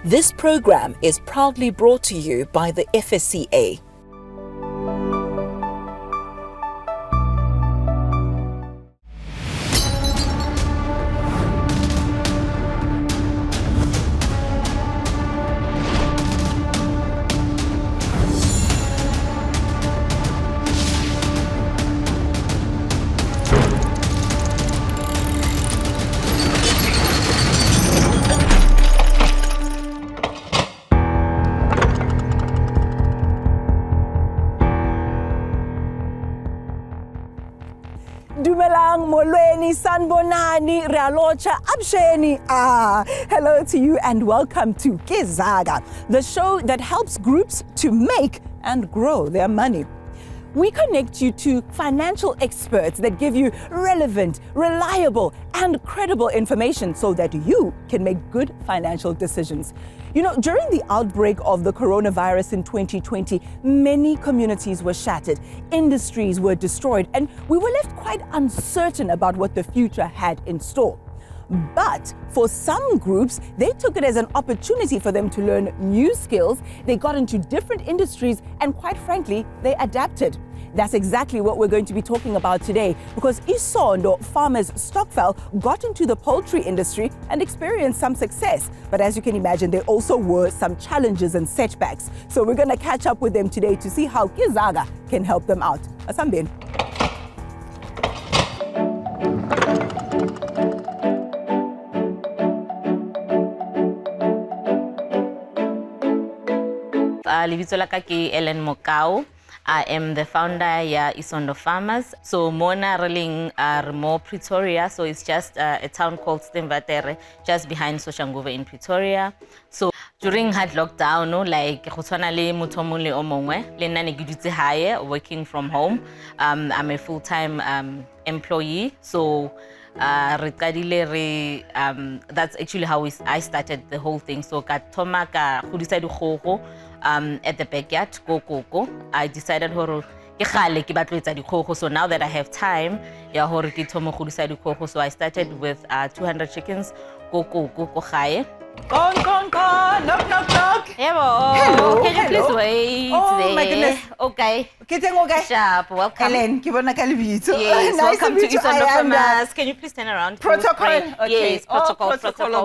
This program is proudly brought to you by the FSCA. Dumelang, molweni, sanbonani, realocha, absheni. Hello to you and welcome to Ke Zaka, the show that helps groups to make and grow their money. We connect you to financial experts that give you relevant, reliable, and credible information so that you can make good financial decisions. You know, during the outbreak of the coronavirus in 2020, many communities were shattered, industries were destroyed, and we were left quite uncertain about what the future had in store. But for some groups, they took it as an opportunity for them to learn new skills. They got into different industries and quite frankly, they adapted. That's exactly what we're going to be talking about today because Isondo farmers Stockfell got into the poultry industry and experienced some success. But as you can imagine, there also were some challenges and setbacks. So we're going to catch up with them today to see how Ke Zaka can help them out. Asambeni. Lebitso la ka ke Ellen Mokau. I am the founder ya Isondo Farmers. So Mona Reling more Pretoria. So it's just a town called Stemvatere, just behind Soshanguve in Pretoria. So during hard lockdown, no, like go tshwana le motho mongwe le o mongwe, le nna ne ke dutse hae working from home. I'm a full-time employee. So that's actually how I started the whole thing. So ka thoma ka godisa dikgogo at the backyard go. I decided hore ke gale ke batlo etsa dikgogo. So now that I have time ya hore ke thoma godisa dikgogo, so I started with 200 chickens go gae. Con, knock, knock. Hello. Can you please wait? Oh my goodness. Okay. Okay. Sharp. Welcome. Ellen, ke bona ka lebitso. Yes, Nice welcome to meet you. Isondo I am Farmers. Can you please turn around? Protocol. Right. Okay. Yes, protocol.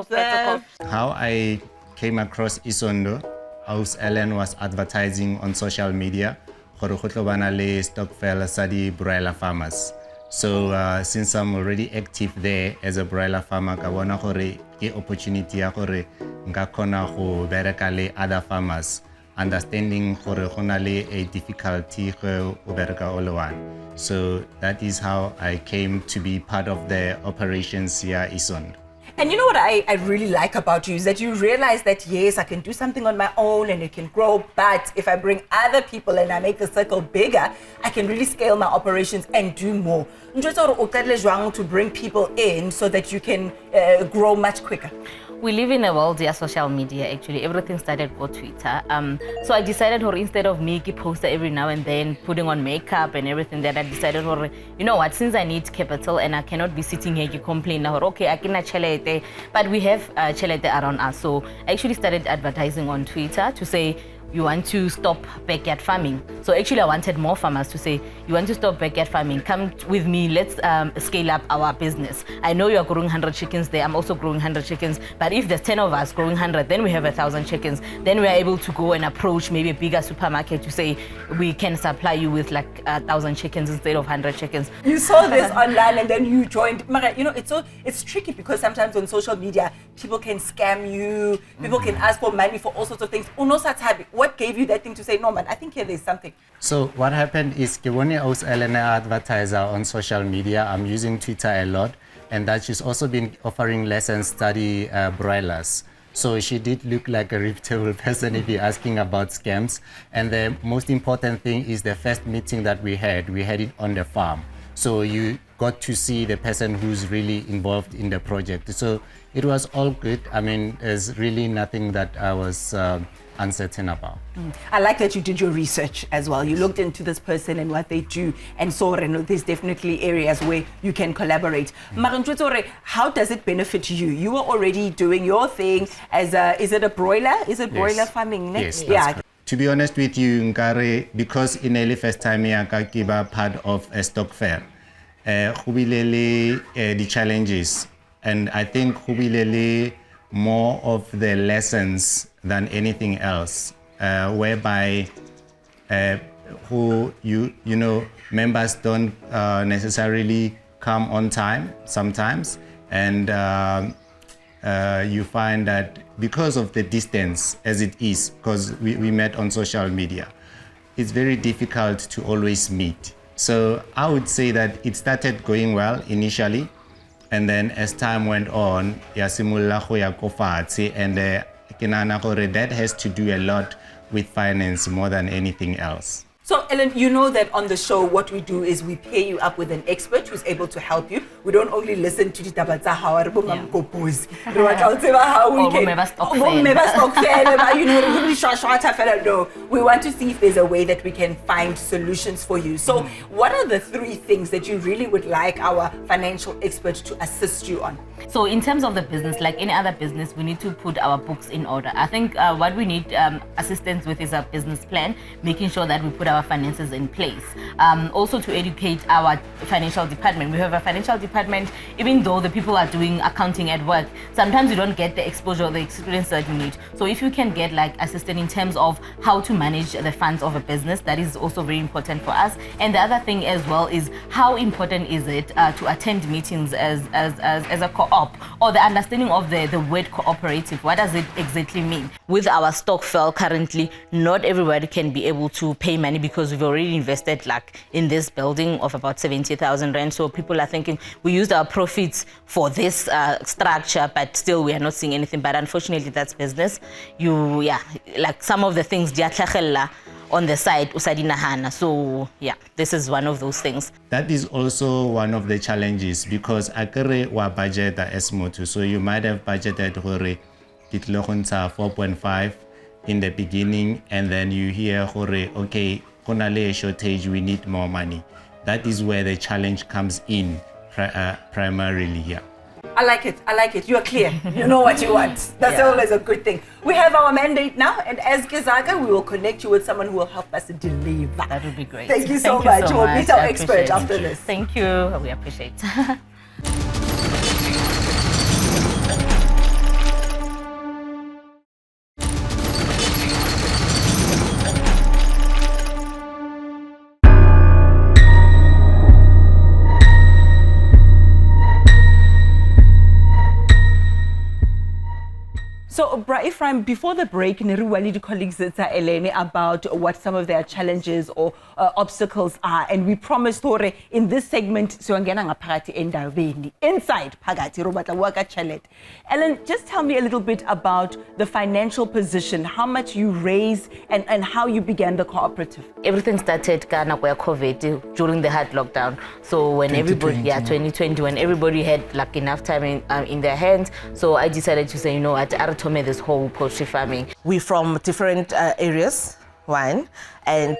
observed. How I came across Isondo, House Ellen was advertising on social media gore go tlo bana le Stockfell sa di broiler farmers. So since I'm already active there as a broiler farmer, ka bona gore ke opportunity ya gore nka khona go bereka le other farmers, understanding gore go na le a difficulty go bereka all one. So that is how I came to be part of the operations here Isondo. And you know what I really like about you is that you realize that, yes, I can do something on my own and it can grow, but if I bring other people and I make the circle bigger, I can really scale my operations and do more. To bring people in so that you can grow much quicker. We live in a world of social media, actually. Everything started for Twitter. So I decided, instead of me poster every now and then, putting on makeup and everything, that I decided, you know what, since I need capital and I cannot be sitting here complaining, okay, I cannot chelete, but we have chelete around us. So I actually started advertising on Twitter to say, you want to stop backyard farming. So actually I wanted more farmers to say, you want to stop backyard farming, come with me, let's scale up our business. I know you're growing 100 chickens there, I'm also growing 100 chickens, but if there's 10 of us growing 100, then we have 1,000 chickens. Then we are able to go and approach maybe a bigger supermarket to say, we can supply you with like 1,000 chickens instead of 100 chickens. You saw this online and then you joined. Mara, you know, it's tricky because sometimes on social media, people can scam you, people can ask for money for all sorts of things. What gave you that thing to say, no man, I think here there's something? So what happened is Kiboni House Elena advertiser on social media. I'm using Twitter a lot, and that she's also been offering lessons study broilers. So she did look like a reputable person if you're asking about scams. And the most important thing is the first meeting that we had it on the farm. So you got to see the person who's really involved in the project. So it was all good. I mean, there's really nothing that I was uncertain about. I like that you did your research as well. You looked into this person and what they do and saw there's definitely areas where you can collaborate. How does it benefit you? You were already doing your thing as is it a broiler? Is it broiler farming? Yes, that's correct. To be honest with you, Nkare, because in the first time I give a part of a stock fair, the challenges, and I think more of the lessons than anything else, whereby members don't necessarily come on time sometimes, and you find that because of the distance as it is, because we met on social media, it's very difficult to always meet. So I would say that it started going well initially, and then as time went on, and that has to do a lot with finance more than anything else. So, Ellen, you know that on the show, what we do is we pair you up with an expert who's able to help you. We don't only listen to the tabatsa how we can, no. We want to see if there's a way that we can find solutions for you. So, what are the 3 things that you really would like our financial expert to assist you on? So in terms of the business, like any other business, we need to put our books in order. I think what we need assistance with is a business plan, making sure that we put our finances in place. Also to educate our financial department. We have a financial department, even though the people are doing accounting at work, sometimes you don't get the exposure or the experience that you need. So if you can get like assistance in terms of how to manage the funds of a business, that is also very important for us. And the other thing as well is how important is it to attend meetings as a co-op, or the understanding of the word cooperative. What does it exactly mean? With our stock fell currently, not everybody can be able to pay money because we've already invested like in this building of about 70,000 rand. So people are thinking we used our profits for this structure, but still we are not seeing anything. But unfortunately, that's business. Like some of the things on the side, so yeah, this is one of those things. That is also one of the challenges because akere wa budget as motu. So you might have budgeted hore kitlo 4.5 in the beginning, and then you hear hore okay, konale shortage, we need more money. That is where the challenge comes in primarily here. I like it. I like it. You are clear. You know what you want. That's always a good thing. We have our mandate now, and as Ke Zaka, we will connect you with someone who will help us deliver. That would be great. Thank you so much. We'll meet our expert after this. Thank you. We appreciate it. So, Ephraim, before the break, the colleagues Eleni about what some of their challenges or obstacles are, and we promised Tore in this segment, inside Pagati. Ellen, just tell me a little bit about the financial position, how much you raised, and how you began the cooperative. Everything started COVID during the hard lockdown. So when 2020, when everybody had like enough time in their hands, so I decided to say, you know what, this whole poultry farming. We're from different areas, and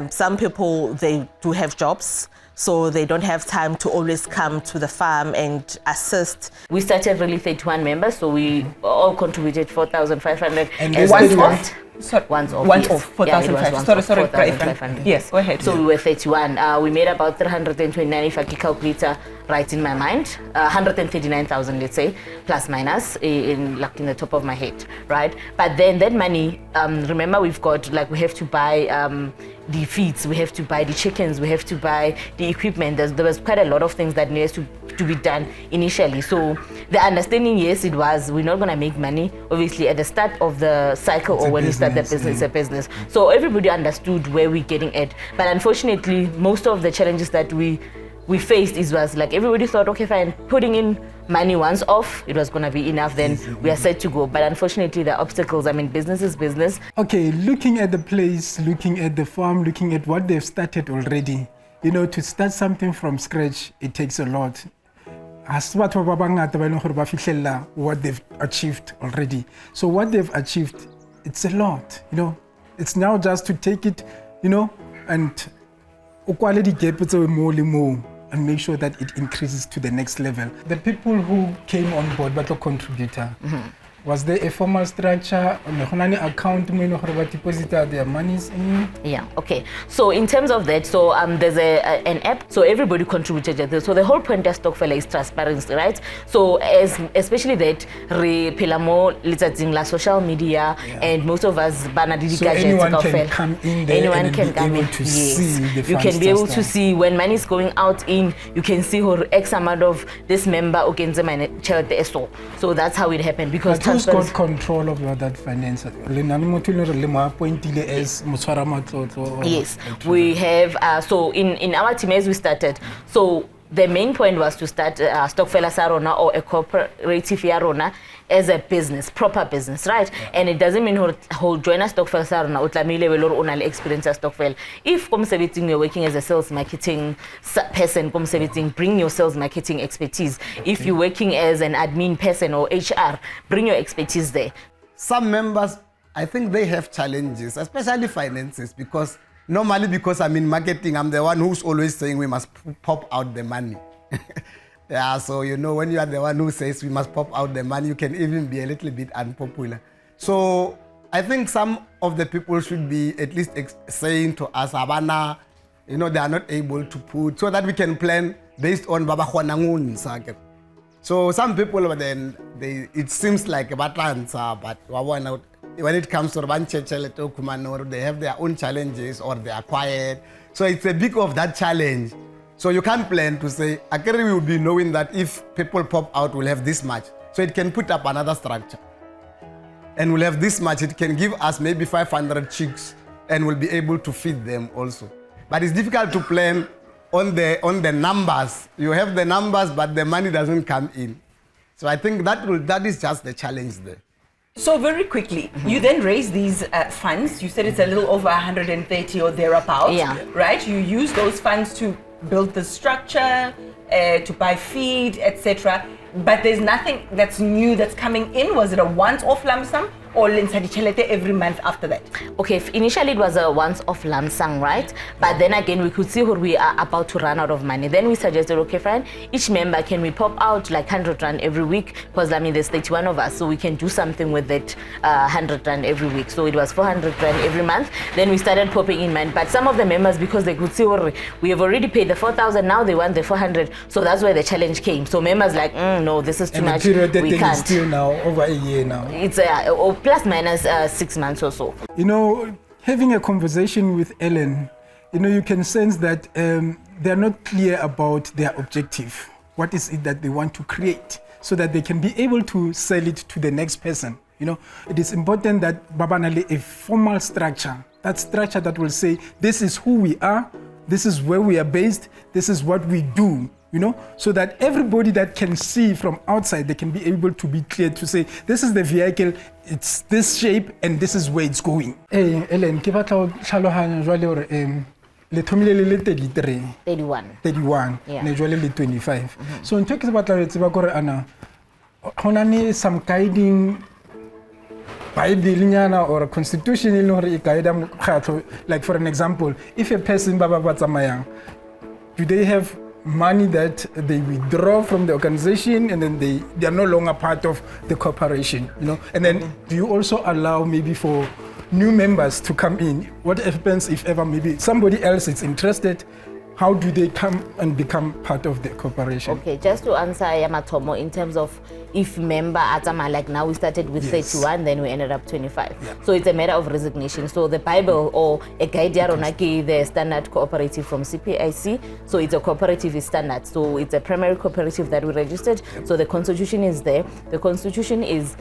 some people, they do have jobs, so they don't have time to always come to the farm and assist. We started really 31 members, so we all contributed 4,500. And once off? Once off. Once off, 4,500. Sorry, 4,500. Yes, go ahead. So we were 31. We made about 329, if I can calculate right in my mind, 139,000, let's say, plus minus, in the top of my head, right? But then that money, remember we have to buy the feeds, we have to buy the chickens, we have to buy the equipment. There was quite a lot of things that needs to be done initially. So the understanding, yes, it was we're not going to make money, obviously, at the start of the cycle or when you start the business, it's a business. So everybody understood where we're getting at. But unfortunately, most of the challenges that we faced was like everybody thought, okay, fine, putting in money once off, it was going to be enough, then we are set to go. But unfortunately, the obstacles, business is business. Okay, looking at the place, looking at the farm, looking at what they've started already, you know, to start something from scratch, it takes a lot. As what they've achieved already. So what they've achieved, it's a lot, you know. It's now just to take it, you know, and quality gap and make sure that it increases to the next level. The people who came on board, but a contributor, was there a formal structure? Account deposit their monies in? Yeah, okay. So in terms of that, so there's an app, so everybody contributed. So the whole point of Stokvel is transparency, right? So especially that repelamo la social media, and most of us so anyone can come in there and be able to see the funds. You can be able to see when money is going out in, you can see her X amount of this member, so that's how it happened, because who's got control of that finance? Yes, we have, so in our team as we started, so the main point was to start Stokvel Sarona or a cooperative Yarona as a business, proper business, right? Yeah. And it doesn't mean whole join a Stokvel Sarona or tlamile velor onale experience as Stokvel. If you're working as a sales marketing person, bring your sales marketing expertise. If you're working as an admin person or HR, bring your expertise there. Some members, I think they have challenges, especially finances, because normally, because I'm in marketing, I'm the one who's always saying we must pop out the money. Yeah, so you know, when you are the one who says we must pop out the money, you can even be a little bit unpopular. So I think some of the people should be at least saying to us, Abana, you know, they are not able to put, so that we can plan based on Baba Khwanangun. So some people, then it seems like Batansa, but when it comes to Kumano, they have their own challenges or they are quiet. So it's a big of that challenge. So you can't plan to say, Akere will be knowing that if people pop out, we'll have this much. So it can put up another structure. And we'll have this much. It can give us maybe 500 chicks and we'll be able to feed them also. But it's difficult to plan on the numbers. You have the numbers, but the money doesn't come in. So I think that is just the challenge there. So very quickly, you then raise these funds. You said it's a little over 130 or thereabouts, right? You use those funds to build the structure, to buy feed, etc. But there's nothing that's new that's coming in. Was it a once-off lump sum or every month after that? Okay, initially it was a once-off lump sum, right? But then again, we could see where we are about to run out of money. Then we suggested, okay, fine, each member, can we pop out like 100 rand every week? Because I mean, there's 31 of us, so we can do something with that 100 rand every week. So it was 400 rand every month. Then we started popping in money. But some of the members, because they could see, we have already paid the 4,000, now they want the 400. So that's where the challenge came. So members like, no, this is too much. And the period we can't. Is still now over a year now. It's plus minus 6 months or so. You know, having a conversation with Ellen, you know, you can sense that they're not clear about their objective. What is it that they want to create so that they can be able to sell it to the next person? You know, it is important that Babanale a formal structure, that structure that will say, this is who we are, this is where we are based, this is what we do. You know, so that everybody that can see from outside, they can be able to be clear to say, this is the vehicle, it's this shape, and this is where it's going. Hey, Ellen, ke batla ho tlhalohanya jwale hore le thomile le 31 ne jwale le 25. So ntho ke se batla ho tseba gore ana hona ne some guiding Bible nyana or a constitution in hore e guide mokgatlo, like for an example, if a person ba tsamayang, do they have money that they withdraw from the organization and then they are no longer part of the corporation, you know? And then do you also allow maybe for new members to come in? What happens if ever maybe somebody else is interested? How do they come and become part of the corporation? Okay, just to answer Yamatomo, in terms of if member Atama, like now we started with 31, then we ended up 25. Yeah. So it's a matter of resignation. So the Bible or a guide Yaronaki, the standard cooperative from CPIC, so it's a cooperative is standard. So it's a primary cooperative that we registered. Yep. So the constitution is there. The constitution is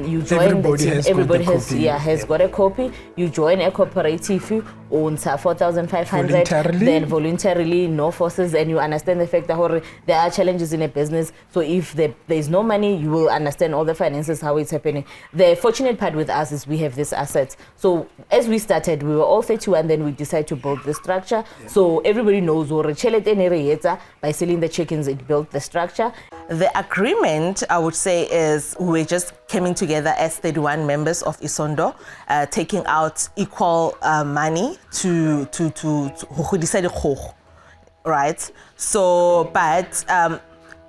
you join everybody the team. Everybody has got a copy. You join a cooperative owns 4,500, Voluntarily. then voluntarily, no forces, and you understand the fact that there are challenges in a business. So if there's no money, you will understand all the finances, how it's happening. The fortunate part with us is we have this asset. So as we started, we were all 31, then we decided to build the structure. Yeah. So everybody knows by selling the chickens, it built the structure. The agreement, I would say, is we're just coming together as 31 members of Isondo, taking out equal money to right? So, but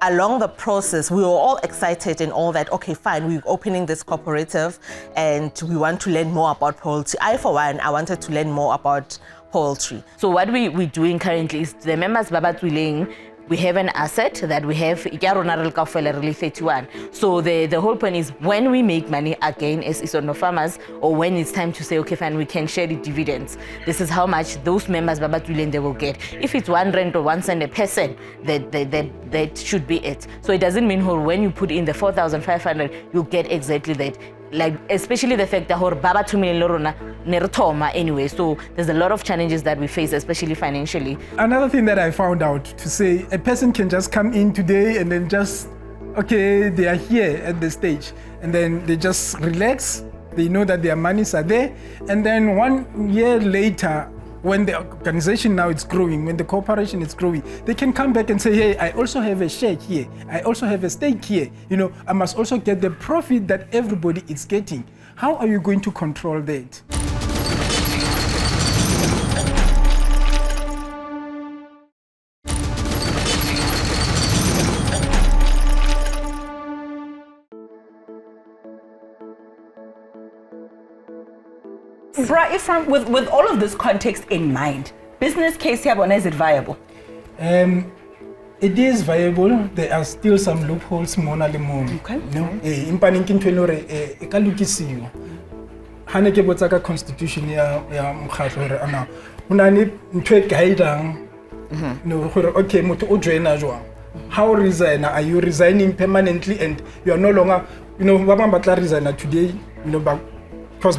along the process, we were all excited and all that. Okay, fine, we're opening this cooperative and we want to learn more about poultry. I, for one, I wanted to learn more about poultry. So what we're doing currently is the members Babatwiling, we have an asset that we have 31. So the whole point is when we make money again as Isondo farmers, or when it's time to say, okay, fine, we can share the dividends. This is how much those members Babatwiling they will get. If it's 1 rand or 1 cent a person, that should be it. So it doesn't mean when you put in the 4,500, you'll get exactly that. Like especially the fact that Baba 2 million lorona nertoma anyway. So there's a lot of challenges that we face, especially financially. Another thing that I found out to say, a person can just come in today and then just, okay, they are here at the stage, and then they just relax. They know that their monies are there, and then 1 year later, when the organization now is growing, when the corporation is growing, they can come back and say, hey, I also have a share here. I also have a stake here. I must also get the profit that everybody is getting. How are you going to control that? Ifram, with all of this context in mind, business case here, is it viable? It is viable. There are still some loopholes. Okay. Constitution how resign? Are you resigning permanently and you are no longer, resign today, because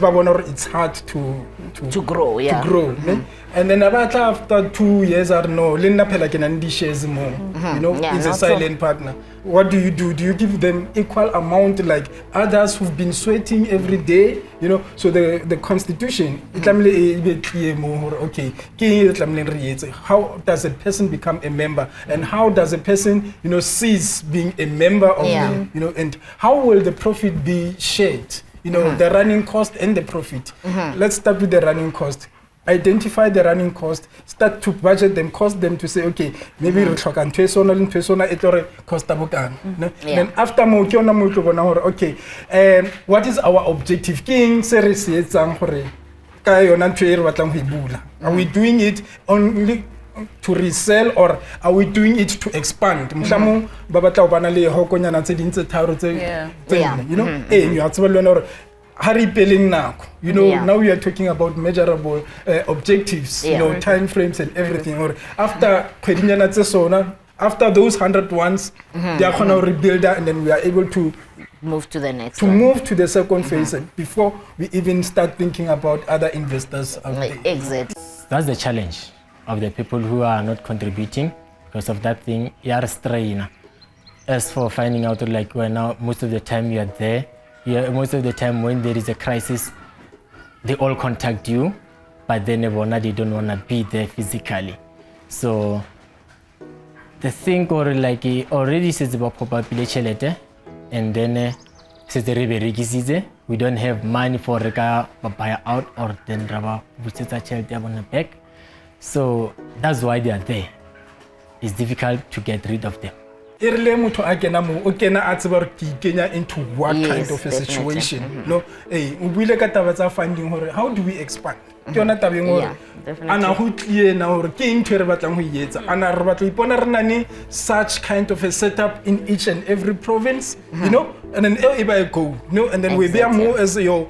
it's hard to grow, yeah. To grow. And then after 2 years or no, shares more. It's a silent partner. What do? Do you give them equal amount like others who've been sweating every day? So the constitution, okay, how does a person become a member, and how does a person, cease being a member of the, and how will the profit be shared? The running cost and the profit. Let's start with the running cost. Identify the running cost, start to budget them, cost them to say, okay, maybe we talk and cost Then after okay, what is our objective? Are we doing it only to resell, or are we doing it to expand? Now we are talking about measurable objectives, time frames and everything. Or after those 100 ones, they are going to rebuild that, and then we are able to move to the next move to the second phase before we even start thinking about other investors. Exactly. That's the challenge of the people who are not contributing because of that thing. You are a strain. As for finding out, like, well, now most of the time you are there. Most of the time when there is a crisis, they all contact you, but then they don't want to be there physically. So the thing already says about population, and then we don't have money for buy out or then back. So that's why they are there. It's difficult to get rid of them. Into what kind of a situation? Finding how do we expand? Such kind of a setup in each and every province, and then and then we bear more as your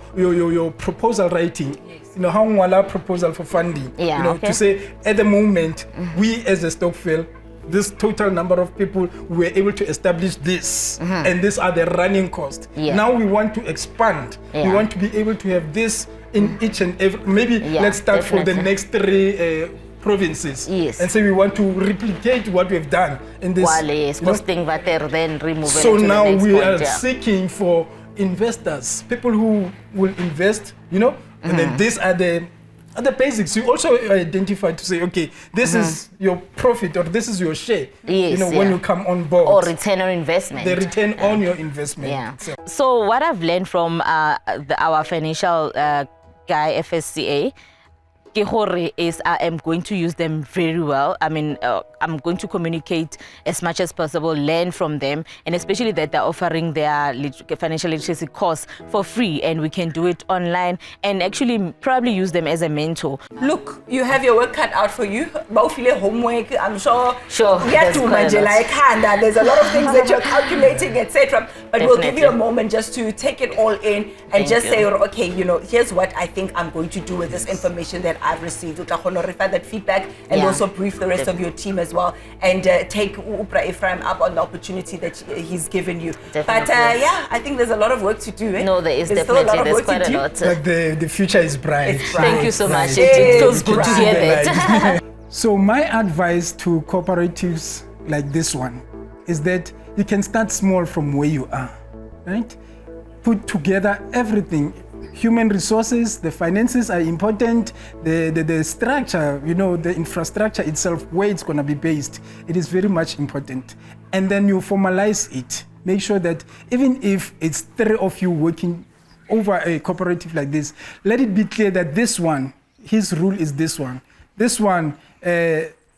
proposal writing. How proposal for funding. To say at the moment we as a Stockville this total number of people, we were able to establish this, and these are the running costs. Yeah. Now we want to expand. We Yeah. want to be able to have this in each and every, maybe Yeah, let's start for the definitely. next 3 provinces. Yes. And so we want to replicate what we've done in this. While yes, you know. costing water, then remove So it to now the next we point, are yeah. seeking for investors, people who will invest, you know, and then these are the basics. You also identify to say, okay, this is your profit or this is your share, you Yes, know, when yeah. you come on board. Or return on investment. the return on your investment. Yeah. So- So what I've learned from our financial guy, FSCA, ke gore is I am going to use them very well. I mean, I'm going to communicate as much as possible, learn from them, and especially that they're offering their financial literacy course for free, and we can do it online and actually probably use them as a mentor. Look, you have your work cut out for you. Bawufile homework, I'm sure. Sure, there's quite a lot. There's a lot of things that you're calculating, etc. But we'll give you a Definitely. moment just to take it all in and Thank just you. say, okay, you know, here's what I think I'm going to do with this information that I've received. Refer that feedback and Yeah. also brief the rest of your team as well, and take Upra Ephraim up on the opportunity that he's given you. But Definitely. yeah, I think there's a lot of work to do. Eh? No, there is There's still a lot definitely, of there's work to quite a do. lot. But the future is bright. It's bright. Thank you so much. Right. It feels good to Right. hear that. So my advice to cooperatives like this one is that you can start small from where you are, right? Put together everything. Human resources, the finances are important, the structure, you know, the infrastructure itself, where it's going to be based, it is very much important. And then you formalize it. Make sure that even if it's 3 of you working over a cooperative like this, let it be clear that this one, his rule is this one. This one,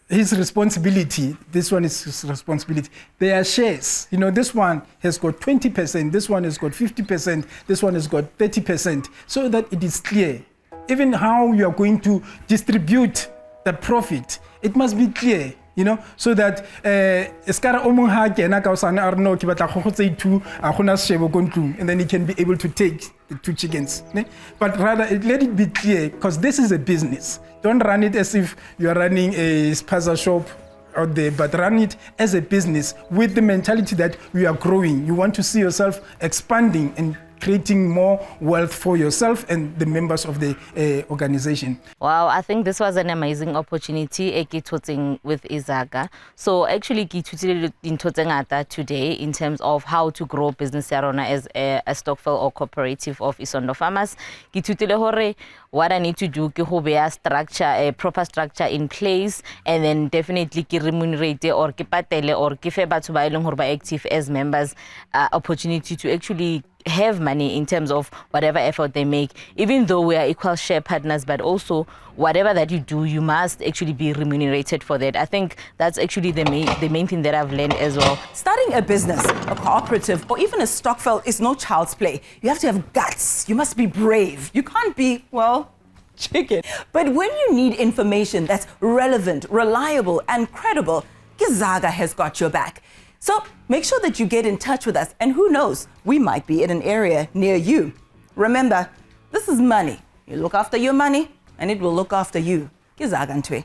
his responsibility, this one is his responsibility. They are shares. You know, this one has got 20%, this one has got 50%, this one has got 30%, so that it is clear. Even how you are going to distribute the profit, it must be clear. You know, so that and then he can be able to take the 2 chickens. But rather, let it be clear, because this is a business. Don't run it as if you are running a spaza shop out there, but run it as a business with the mentality that we are growing. You want to see yourself expanding and creating more wealth for yourself and the members of the organization. Wow, I think this was an amazing opportunity with Zaka. So actually, today in terms of how to grow business as a stokvel or cooperative of Isondo farmers. What I need to do is structure, a proper structure in place, and then definitely remunerate or patele or give active as members opportunity to actually have money in terms of whatever effort they make, even though we are equal share partners, but also whatever that you do, you must actually be remunerated for that. I think that's actually the main thing that I've learned as well. Starting a business, a cooperative, or even a stokvel is no child's play. You have to have guts. You must be brave. You can't be, well, chicken. But when you need information that's relevant, reliable, and credible, Ke Zaka has got your back. So make sure that you get in touch with us, and who knows, we might be in an area near you. Remember, this is money. You look after your money, and it will look after you. Ke Zaka ntwe.